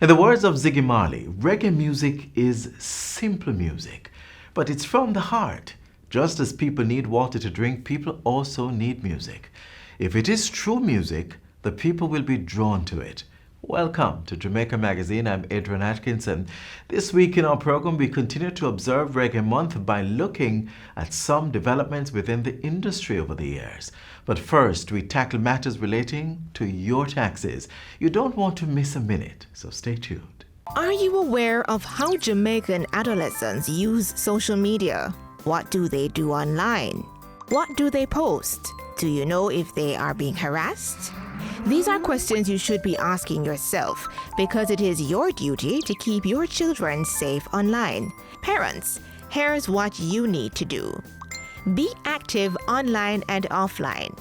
In the words of Ziggy Marley, reggae music is simple music, but it's from the heart. Just as people need water to drink, people also need music. If it is true music, the people will be drawn to it. Welcome to Jamaica Magazine. I'm Adrian Atkinson. This week in our program, we continue to observe Reggae Month by looking at some developments within the industry over the years. But first, we tackle matters relating to your taxes. You don't want to miss a minute, so stay tuned. Are you aware of how Jamaican adolescents use social media? What do they do online? What do they post? Do you know if they are being harassed? These are questions you should be asking yourself because it is your duty to keep your children safe online. Parents, here's what you need to do. Be active online and offline.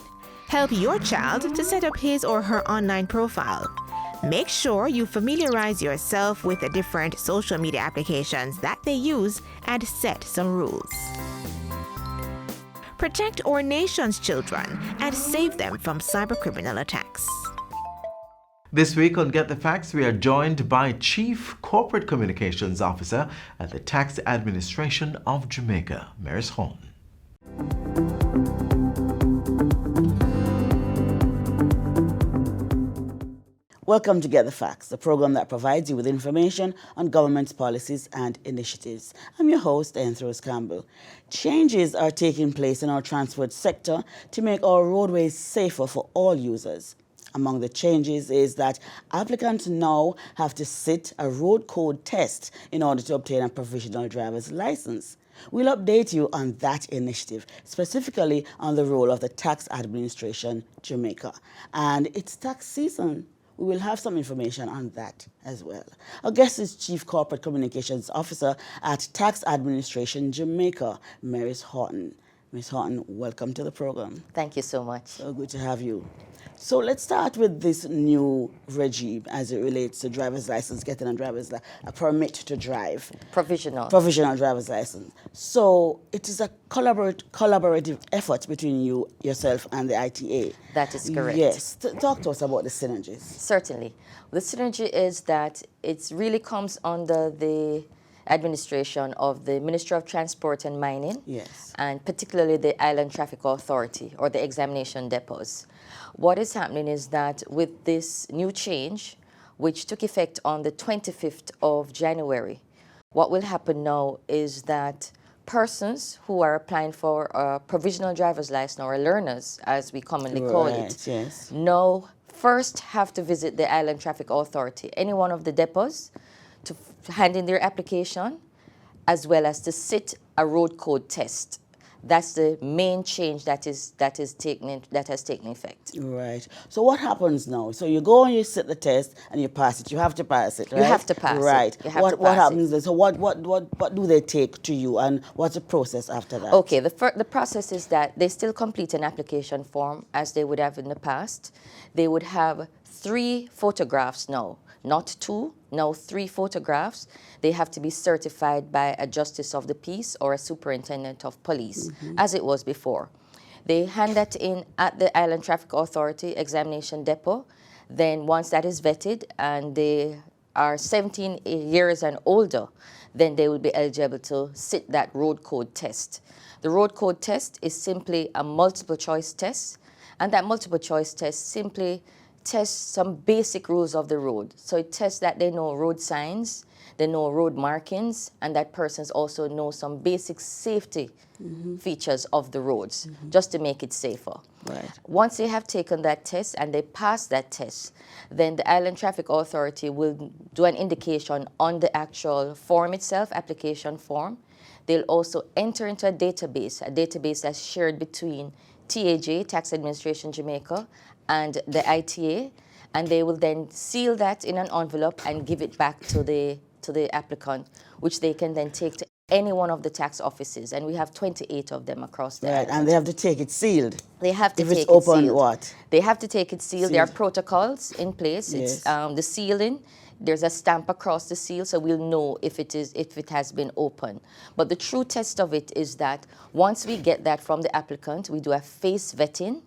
Help your child to set up his or her online profile. Make sure you familiarize yourself with the different social media applications that they use and set some rules. Protect our nation's children and save them from cybercriminal attacks. This week on Get the Facts, we are joined by Chief Corporate Communications Officer at the Tax Administration of Jamaica, Maris Horn. Welcome to Get the Facts, the program that provides you with information on government's policies and initiatives. I'm your host, Anthros Campbell. Changes are taking place in our transport sector to make our roadways safer for all users. Among the changes is that applicants now have to sit a road code test in order to obtain a provisional driver's license. We'll update you on that initiative, specifically on the role of the Tax Administration Jamaica. And it's tax season. We will have some information on that as well. Our guest is Chief Corporate Communications Officer at Tax Administration Jamaica, Maris Horton. Ms. Horton, welcome to the program. Thank you so much. So good to have you. So let's start with this new regime as it relates to driver's license, getting a permit to drive. Provisional driver's license. So it is a collaborative effort between yourself and the ITA. That is correct. Yes. Talk to us about the synergies. Certainly. The synergy is that it really comes under the administration of the Ministry of Transport and Mining, yes, and particularly the Island Traffic Authority or the examination depots. What is happening is that with this new change, which took effect on the 25th of January, what will happen now is that persons who are applying for a provisional driver's license or learners, as we commonly call it, yes, now first have to visit the Island Traffic Authority, any one of the depots, to hand in their application, as well as to sit a road code test. That's the main change that has taken effect. Right. So what happens now? So you go and you sit the test and you pass it. You have to pass it, right? You have to pass right. it. Right. What happens then? So what do they take to you, and what's the process after that? Okay. The process is that they still complete an application form as they would have in the past. They would have 3 photographs now. Not 2, now 3 photographs. They have to be certified by a justice of the peace or a superintendent of police, as it was before. They hand that in at the Island Traffic Authority examination depot. Then once that is vetted and they are 17 years and older, then they will be eligible to sit that road code test. The road code test is simply a multiple choice test, and that multiple choice test simply tests some basic rules of the road. So it tests that they know road signs, they know road markings, and that persons also know some basic safety features of the roads, just to make it safer. Right. Once they have taken that test and they pass that test, then the Island Traffic Authority will do an indication on the actual form itself, application form. They'll also enter into a database that's shared between TAJ, Tax Administration Jamaica, and the ITA, and they will then seal that in an envelope and give it back to the applicant, which they can then take to any one of the tax offices, and we have 28 of them across the island. And they have to take it sealed. They have to if take it's it open, sealed. what? They have to take it sealed. There are protocols in place. Yes. It's the sealing. There's a stamp across the seal, so we'll know if it has been open. But the true test of it is that once we get that from the applicant, we do a face vetting.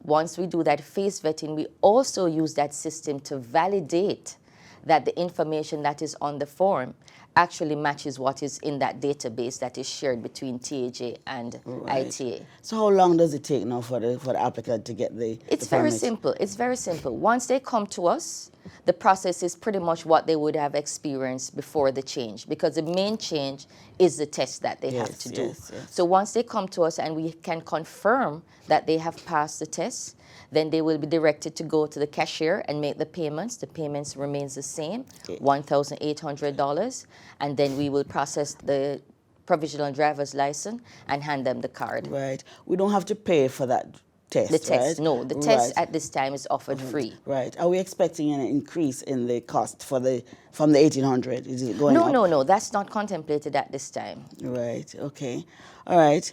Once we do that face vetting, we also use that system to validate that the information that is on the form actually matches what is in that database that is shared between TAJ and ITA. So how long does it take now for the applicant to get the It's the very permit? simple. It's very simple. Once they come to us, the process is pretty much what they would have experienced before the change, because the main change is the test that they have to do. Yes. So once they come to us and we can confirm that they have passed the test, then they will be directed to go to the cashier and make the payments. The payments remains the same, $1,800, and then we will process the provisional driver's license and hand them the card. Right. We don't have to pay for that test, The test, right? no, the test at this time is offered free. Right. Are we expecting an increase in the cost from the 1,800? Is it going up? No, that's not contemplated at this time. Right. Okay. All right.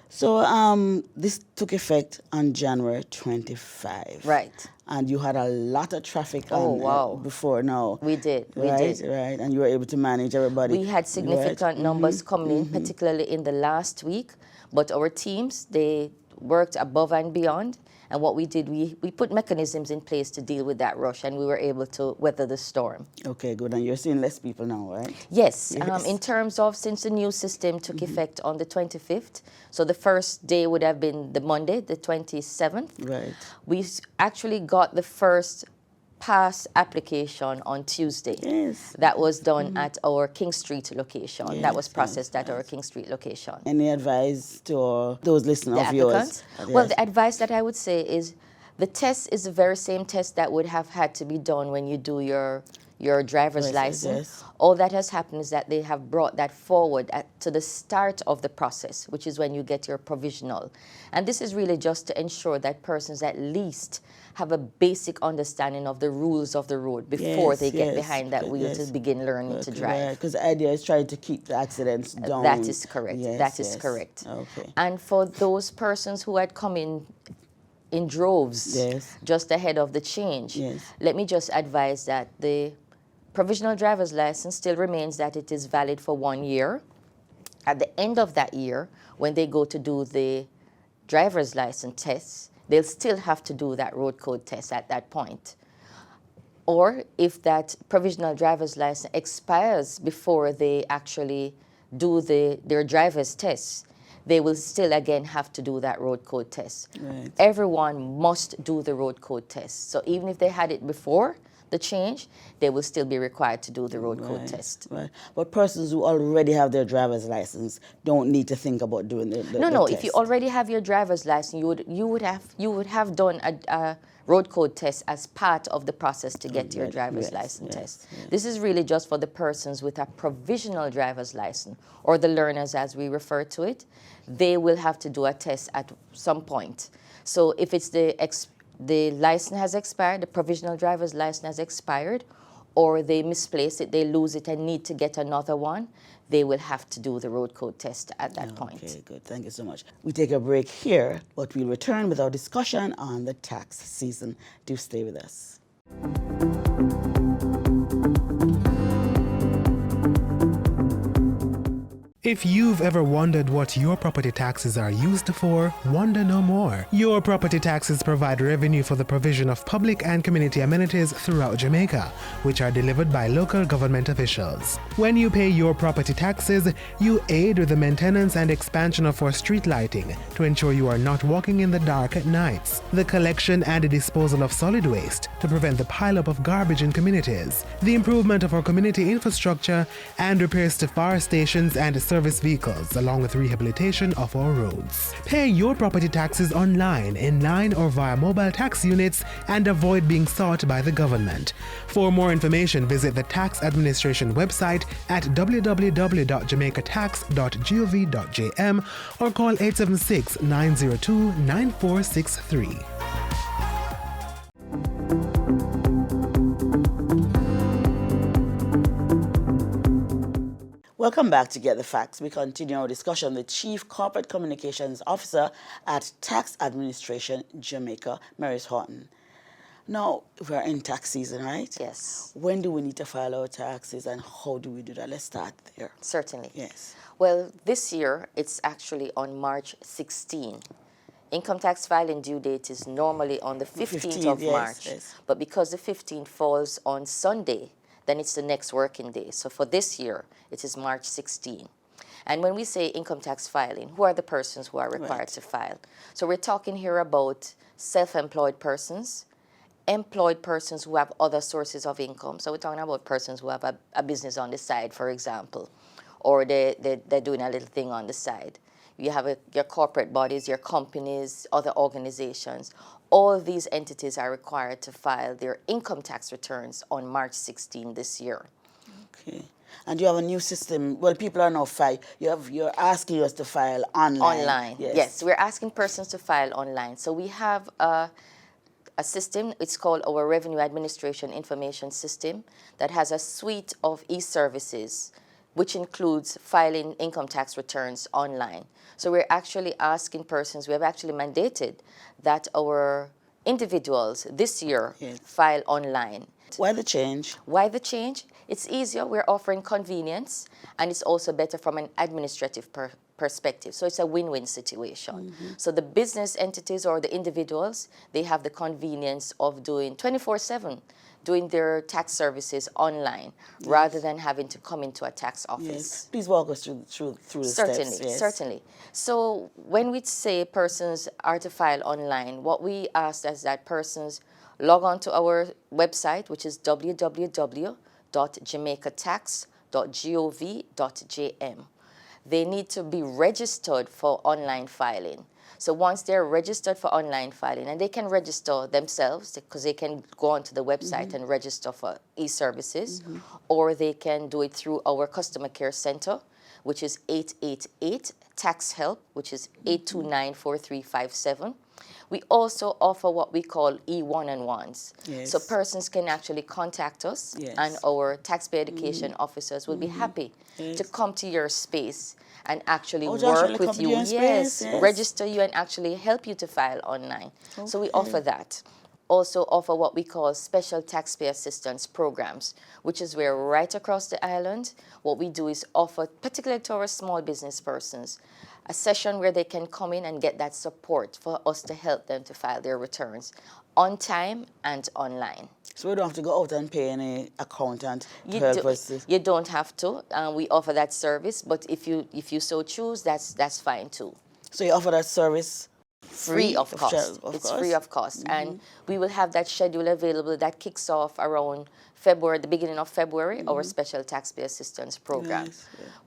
So this took effect on January 25. Right. And you had a lot of traffic Oh, on wow. before now. We did. Right. And you were able to manage everybody. We had significant numbers coming in, particularly in the last week, but our teams, they worked above and beyond. And what we did, we put mechanisms in place to deal with that rush, and we were able to weather the storm. Okay, good. And you're seeing less people now, right? Yes, Yes. in terms of since the new system took effect on the 25th, so the first day would have been the Monday, the 27th. Right. We actually got the first pass application on Tuesday. Yes. That was done at our King Street location. That was Yes, processed at our King Street location. Any advice to those listeners The of yours? applicants? Well, the advice that I would say is the test is the very same test that would have had to be done when you do your driver's license. Yes. All that has happened is that they have brought that forward to the start of the process, which is when you get your provisional. And this is really just to ensure that persons at least have a basic understanding of the rules of the road before they get behind that wheel to begin learning to drive. Because the idea is trying to keep the accidents down. That is correct. Yes, That is yes. correct. Okay. And for those persons who had come in droves Yes. just ahead of the change, Yes. let me just advise that the provisional driver's license still remains that it is valid for 1 year. At the end of that year, when they go to do the driver's license tests, they'll still have to do that road code test at that point. Or if that provisional driver's license expires before they actually do their driver's tests, they will still again have to do that road code test. Right. Everyone must do the road code test. So even if they had it before the change, they will still be required to do the road code test. Right. But persons who already have their driver's license don't need to think about doing the No. test. If you already have your driver's license, you would have done a road code test as part of the process to get your driver's license test. This is really just for the persons with a provisional driver's license, or the learners as we refer to it. They will have to do a test at some point. So if it's the license has expired, the provisional driver's license has expired, or they misplace it, they lose it and need to get another one, they will have to do the road code test at that point. Okay, good. Thank you so much. We take a break here, but we'll return with our discussion on the tax season. Do stay with us. If you've ever wondered what your property taxes are used for, wonder no more. Your property taxes provide revenue for the provision of public and community amenities throughout Jamaica, which are delivered by local government officials. When you pay your property taxes, you aid with the maintenance and expansion of our street lighting to ensure you are not walking in the dark at nights, the collection and disposal of solid waste to prevent the pileup of garbage in communities, the improvement of our community infrastructure, and repairs to fire stations and service vehicles, along with rehabilitation of our roads. Pay your property taxes online, in line, or via mobile tax units and avoid being sought by the government. For more information, visit the Tax Administration website at www.jamaicatax.gov.jm or call 876-902-9463. Welcome back to Get the Facts. We continue our discussion with Chief Corporate Communications Officer at Tax Administration Jamaica, Maurice Horton. Now, we're in tax season, right? Yes. When do we need to file our taxes and how do we do that? Let's start there. Certainly. Yes. Well, this year, it's actually on March 16. Income tax filing due date is normally on the 15th of March. Yes. But because the 15th falls on Sunday, then it's the next working day. So for this year, it is March 16. And when we say income tax filing, who are the persons who are required to file? So we're talking here about self-employed persons, employed persons who have other sources of income. So we're talking about persons who have a business on the side, for example, or they're doing a little thing on the side. You have your corporate bodies, your companies, other organizations. All these entities are required to file their income tax returns on March 16 this year. Okay. And you have a new system. Well, people are now you're asking us to file online. Online. Yes, we're asking persons to file online. So we have a system, it's called our Revenue Administration Information System, that has a suite of e-services, which includes filing income tax returns online. So we're actually asking persons, we have actually mandated that our individuals this year file online. Why the change? Why the change? It's easier, we're offering convenience, and it's also better from an administrative perspective. So it's a win-win situation. So the business entities or the individuals, they have the convenience of doing 24/7, doing their tax services online, rather than having to come into a tax office. Yes. Please walk us through the steps. Yes. Certainly. So when we say persons are to file online, what we ask is that persons log on to our website, which is www.jamaicatax.gov.jm. They need to be registered for online filing. So once they're registered for online filing, and they can register themselves because they can go onto the website and register for e-services, or they can do it through our customer care center, which is 888 Tax Help, which is 829-4357. We also offer what we call e-one-on-ones. Yes. So persons can actually contact us, and our taxpayer education officers will be happy to come to your space and actually work with you. Yes, register you and actually help you to file online. So we offer that. Also offer what we call special taxpayer assistance programs, which is where right across the island, what we do is offer, particularly to our small business persons, a session where they can come in and get that support for us to help them to file their returns on time and online. So we don't have to go out and pay any accountant to help us. You don't have to. We offer that service, but if you so choose, that's fine too. So you offer that service free of cost. It's free of cost, and we will have that schedule available that kicks off around February, the beginning of February, our special taxpayer assistance program.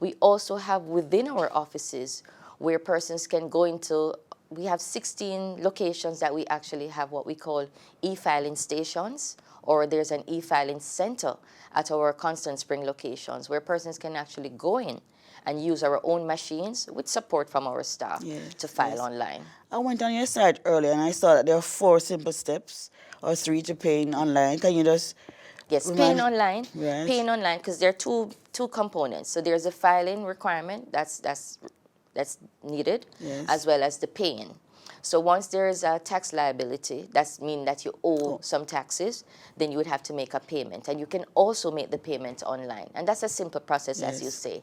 We also have within our offices where persons can go into. We have 16 locations that we actually have what we call e-filing stations, or there's an e-filing center at our Constant Spring locations where persons can actually go in and use our own machines with support from our staff to file online. I went on your site earlier and I saw that there are 4 simple steps or 3 to paying online. Can you just... Yes, paying online, because there are two components. So there's a filing requirement that's needed, as well as the paying. So once there is a tax liability, that means that you owe some taxes, then you would have to make a payment. And you can also make the payment online. And that's a simple process, as you say.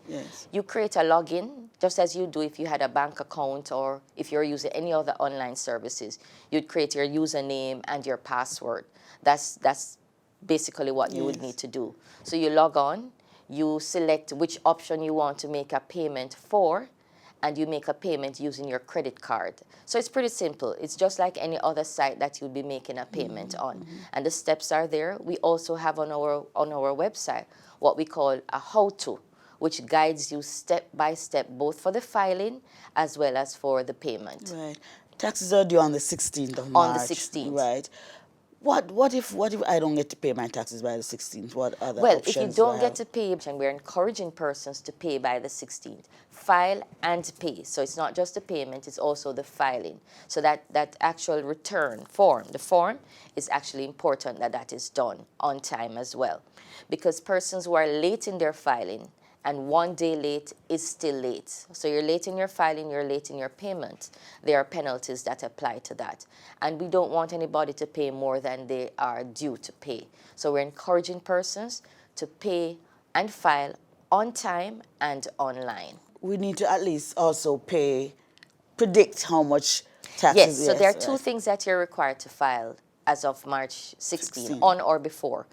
You create a login, just as you do if you had a bank account or if you're using any other online services. You'd create your username and your password. That's basically what you would need to do. So you log on, you select which option you want to make a payment for, and you make a payment using your credit card. So it's pretty simple. It's just like any other site that you'd be making a payment on. And the steps are there. We also have on our website what we call a how-to, which guides you step by step, both for the filing as well as for the payment. Right. Taxes are due on the 16th of March. On the 16th. Right. What if I don't get to pay my taxes by the 16th? What other Well, options if you don't get to pay, and we're encouraging persons to pay by the 16th, file and pay. So it's not just the payment, it's also the filing. So that actual return form, the form, is actually important that is done on time as well. Because persons who are late in their filing, and 1 day late is still late. So you're late in your filing, you're late in your payment. There are penalties that apply to that. And we don't want anybody to pay more than they are due to pay. So we're encouraging persons to pay and file on time and online. We need to at least also predict how much taxes. Yes, so there are 2 things that you're required to file as of March 16, on or before.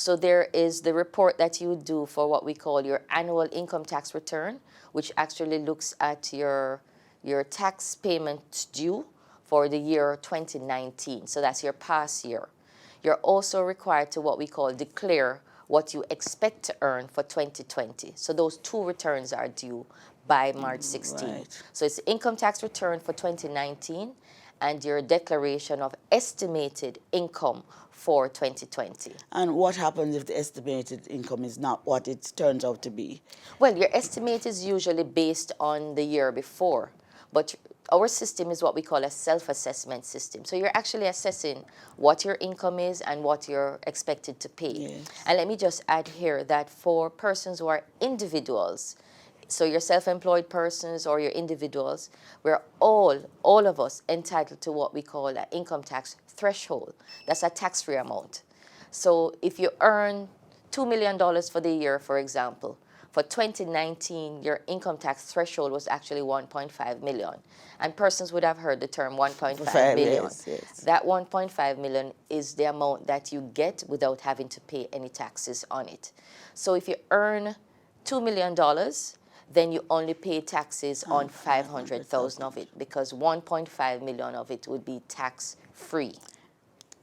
So there is the report that you do for what we call your annual income tax return, which actually looks at your tax payment due for the year 2019. So that's your past year. You're also required to what we call declare what you expect to earn for 2020. So those two returns are due by March 16. Right. So it's income tax return for 2019 and your declaration of estimated income for 2020. And what happens if the estimated income is not what it turns out to be? Well, your estimate is usually based on the year before, but our system is what we call a self-assessment system. So you're actually assessing what your income is and what you're expected to pay. Yes. And let me just add here that for persons who are individuals, so your self-employed persons or your individuals, we're all of us entitled to what we call an income tax threshold. That's a tax-free amount. So if you earn $2 million for the year, for example, for 2019, your income tax threshold was actually 1.5 million. And persons would have heard the term 1.5 million. Yes, yes. That 1.5 million is the amount that you get without having to pay any taxes on it. So if you earn $2 million, then you only pay taxes on 500,000 of it, because 1.5 million of it would be tax-free.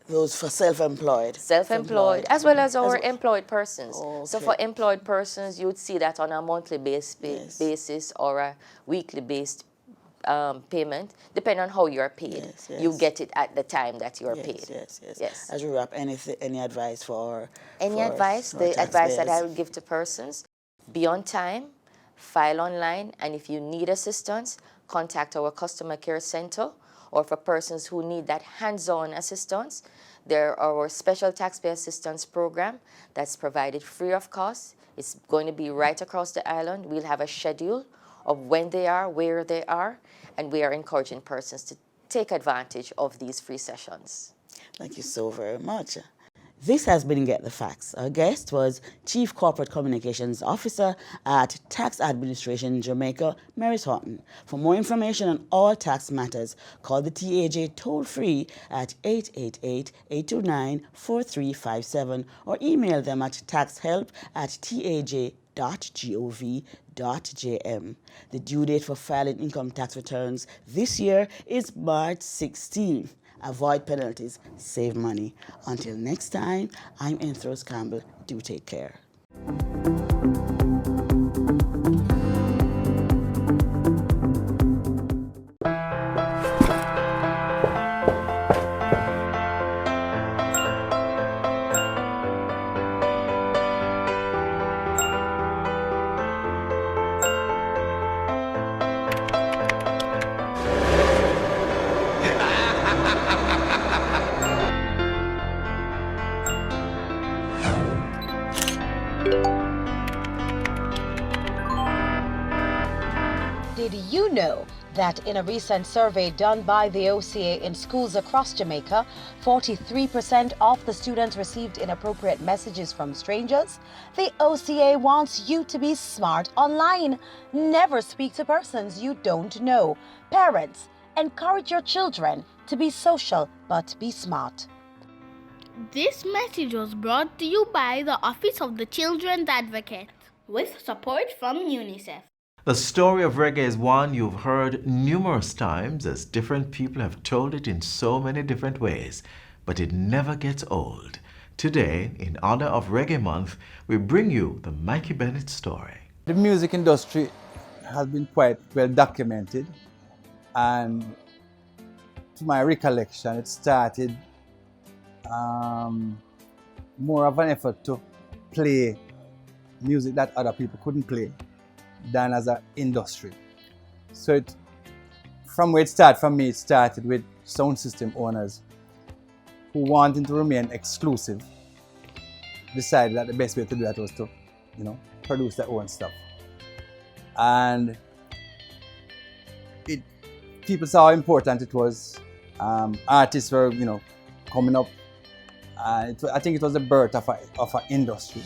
Those for self-employed. Self-employed, as well as our employed persons. Oh, So okay. for employed persons, you would see that on a monthly basis or a weekly based payment, depending on how you're paid. Yes, yes. You get it at the time that you're paid. Yes. As we wrap, any advice for Any for advice? our The advice that I taxpayers? would give to persons: be on time, file online, and if you need assistance, contact our customer care center. Or for persons who need that hands-on assistance, there are our special taxpayer assistance program that's provided free of cost. It's going to be right across the island. We'll have a schedule of when they are, where they are, and we are encouraging persons to take advantage of these free sessions. Thank you so very much. This has been Get the Facts. Our guest was Chief Corporate Communications Officer at Tax Administration Jamaica, Mary Horton. For more information on all tax matters, call the TAJ toll-free at 888-829-4357 or email them at taxhelp@taj.gov.jm. The due date for filing income tax returns this year is March 16. Avoid penalties, save money. Until next time, I'm Anthros Campbell. Do take care. Did you know that in a recent survey done by the OCA in schools across Jamaica, 43% of the students received inappropriate messages from strangers? The OCA wants you to be smart online. Never speak to persons you don't know. Parents, encourage your children to be social but be smart. This message was brought to you by the Office of the Children's Advocate with support from UNICEF. The story of reggae is one you've heard numerous times, as different people have told it in so many different ways, but it never gets old. Today, in honor of Reggae Month, we bring you the Mikey Bennett story. The music industry has been quite well documented, and to my recollection, it started more of an effort to play music that other people couldn't play than as an industry. So from where it started, for me, it started with sound system owners who wanting to remain exclusive decided that the best way to do that was to, produce their own stuff. And people saw how important it was. Artists were, coming up. I think it was the birth of an industry.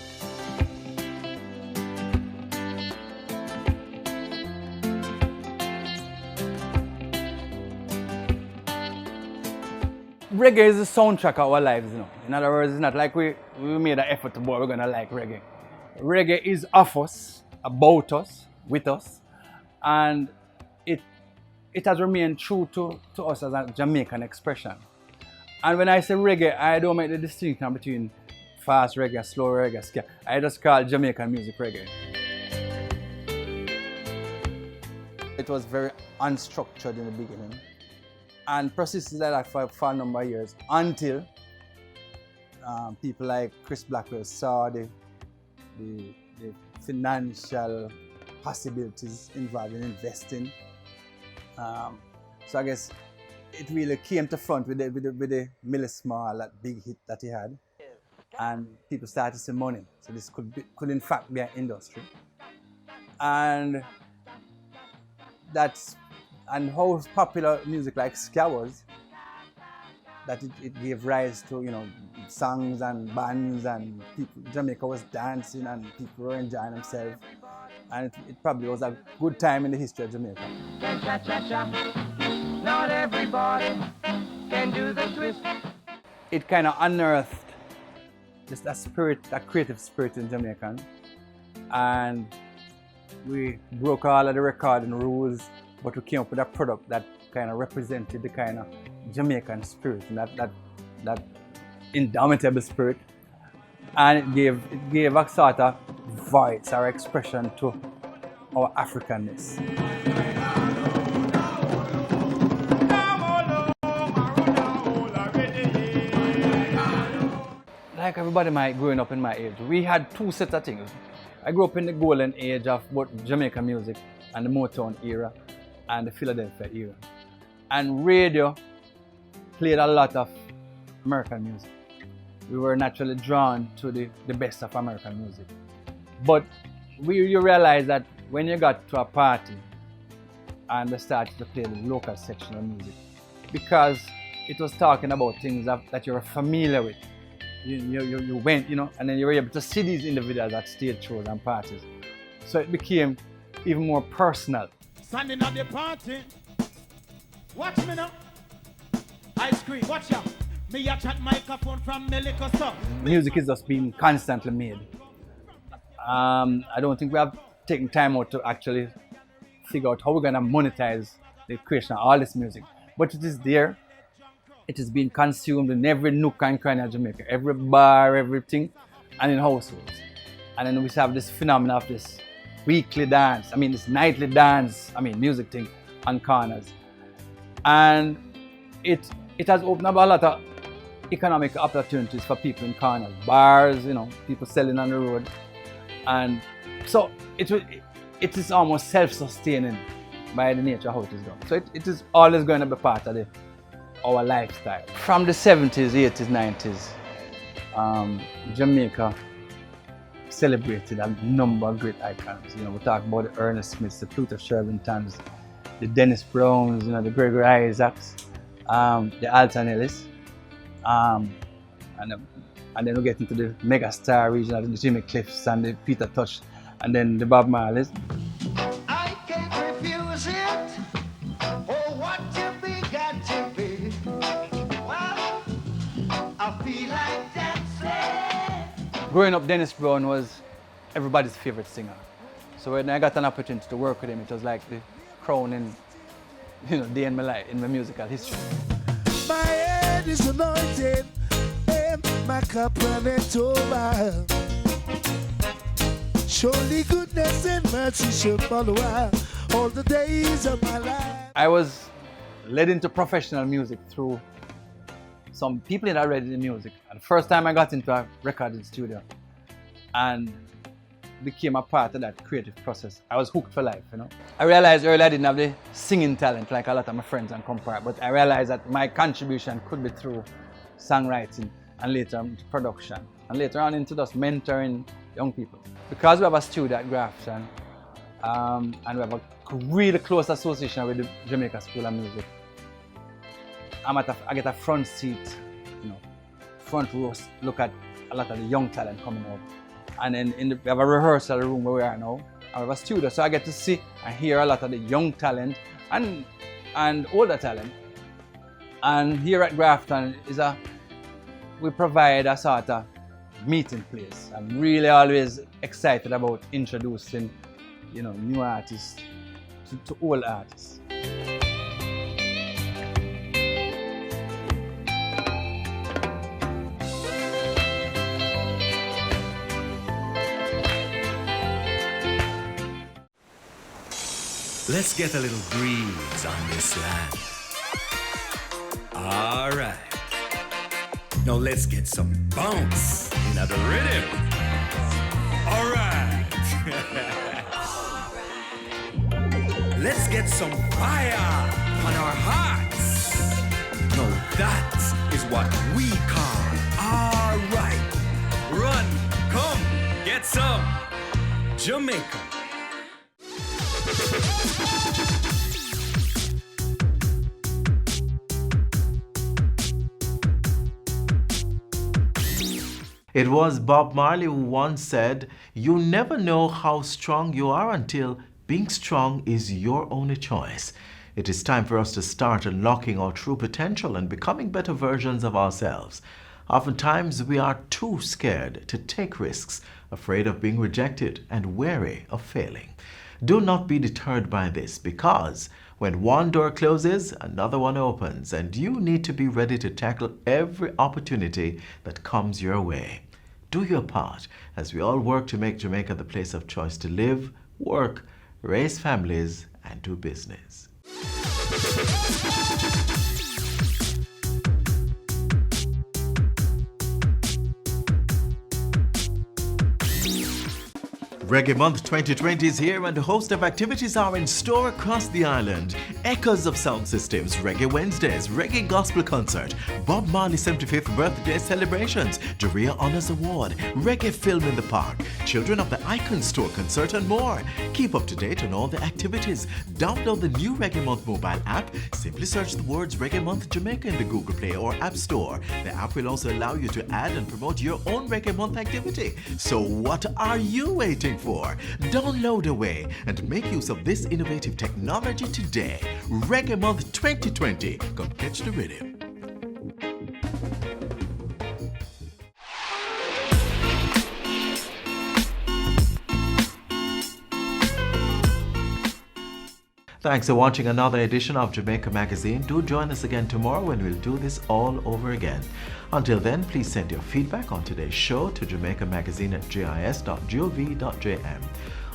reggae is the soundtrack of our lives, you know. In other words, it's not like we made an effort to, boy, we're gonna like reggae. Reggae is of us, about us, with us, and it has remained true to us as a Jamaican expression. And when I say reggae, I don't make the distinction between fast reggae, slow reggae, ska. I just call Jamaican music reggae. It was very unstructured in the beginning and persisted like that for a number of years until people like Chris Blackwell saw the financial possibilities involved in investing. So I guess it really came to front with the Millie Small, that big hit that he had, and people started to see money. So this could in fact be an industry, and how popular music like ska was, that it gave rise to, you know, songs and bands, and people. Jamaica was dancing and people were enjoying themselves, and it probably was a good time in the history of Jamaica. Not everybody can do the twist. It kind of unearthed that spirit, that creative spirit in Jamaican, and we broke all of the recording rules, but we came up with a product that kind of represented the kind of Jamaican spirit and that indomitable spirit, and it gave a sort of voice or expression to our Africanness. Like everybody growing up in my age, we had two sets of things. I grew up in the golden age of both Jamaican music and the Motown era and the Philadelphia era. And radio played a lot of American music. We were naturally drawn to the best of American music. But you realize that when you got to a party and they started to play the local section of music, because it was talking about things that you were familiar with. You went, you know, and then you were able to see these individuals at stage shows and parties. So it became even more personal. Standing at the party, watch me now. Ice cream, watch out. Me a chat microphone from Melico stuff. Music is just being constantly made. I don't think we have taken time out to actually figure out how we're going to monetize the creation of all this music. But it is there. It is being consumed in every nook and cranny of Jamaica, every bar, everything, and in households. And then we have this phenomenon of this weekly dance, this nightly dance, music thing on corners. And it has opened up a lot of economic opportunities for people in corners, bars, you know, people selling on the road. And so it is almost self-sustaining by the nature of how it is done. So it is always going to be part of our lifestyle. From the 70s, 80s, 90s, Jamaica celebrated a number of great icons. You know, we talk about the Ernest Smiths, the Pluto Shervintons, the Dennis Browns, you know, the Gregory Isaacs, the Alton Ellis, and then we get into the megastar region of the Jimmy Cliffs and the Peter Tosh, and then the Bob Marleys. I can't refuse it. Oh, what to be, got to be. Well, I feel like dancing. Growing up, Dennis Brown was everybody's favorite singer. So when I got an opportunity to work with him, it was like the crowning, day in my life, in my musical history. My head is anointed, and my cup runneth over. Surely goodness and mercy shall follow all the days of my life. I was led into professional music through some people that already did music. And the first time I got into a recording studio and became a part of that creative process, I was hooked for life, I realized earlier I didn't have the singing talent like a lot of my friends and compadres, but I realized that my contribution could be through songwriting and later into production and later on into just mentoring young people. Because we have a studio at Grafton and we have a really close association with the Jamaica School of Music, I get a front seat, front row look at a lot of the young talent coming out. And then we have a rehearsal room where we are now, and we have a studio, so I get to see and hear a lot of the young talent and older talent And here at Grafton we provide a sort of meeting place. I'm really always excited about introducing, new artists to old artists. Let's get a little breeze on this land. All right. Now let's get some bounce in the rhythm. All right. Let's get some fire on our hearts. Now that is what we call all right. Run, come, get some Jamaica. It was Bob Marley who once said, "You never know how strong you are until being strong is your only choice." It is time for us to start unlocking our true potential and becoming better versions of ourselves. Oftentimes, we are too scared to take risks, afraid of being rejected and wary of failing. Do not be deterred by this, because when one door closes, another one opens, and you need to be ready to tackle every opportunity that comes your way. Do your part as we all work to make Jamaica the place of choice to live, work, raise families, and do business. Reggae Month 2020 is here, and a host of activities are in store across the island. Echoes of sound systems, Reggae Wednesdays, Reggae Gospel Concert, Bob Marley's 75th birthday celebrations, Jaria Honours Award, Reggae Film in the Park, Children of the Icon Store Concert, and more. Keep up to date on all the activities. Download the new Reggae Month mobile app. Simply search the words Reggae Month Jamaica in the Google Play or App Store. The app will also allow you to add and promote your own Reggae Month activity. So what are you waiting for? Download away and make use of this innovative technology today. Reggae Month 2020. Come catch the rhythm. Thanks for watching another edition of Jamaica Magazine. Do join us again tomorrow when we'll do this all over again. Until then, please send your feedback on today's show to jamaicamagazine@gis.gov.jm.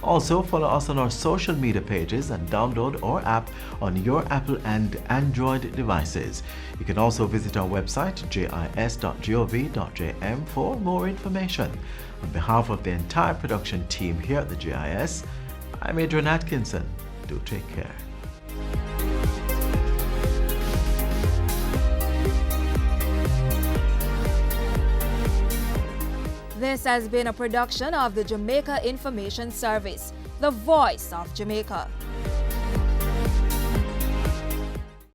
Also, follow us on our social media pages and download our app on your Apple and Android devices. You can also visit our website, gis.gov.jm, for more information. On behalf of the entire production team here at the GIS, I'm Adrian Atkinson. Do take care. This has been a production of the Jamaica Information Service, the voice of Jamaica.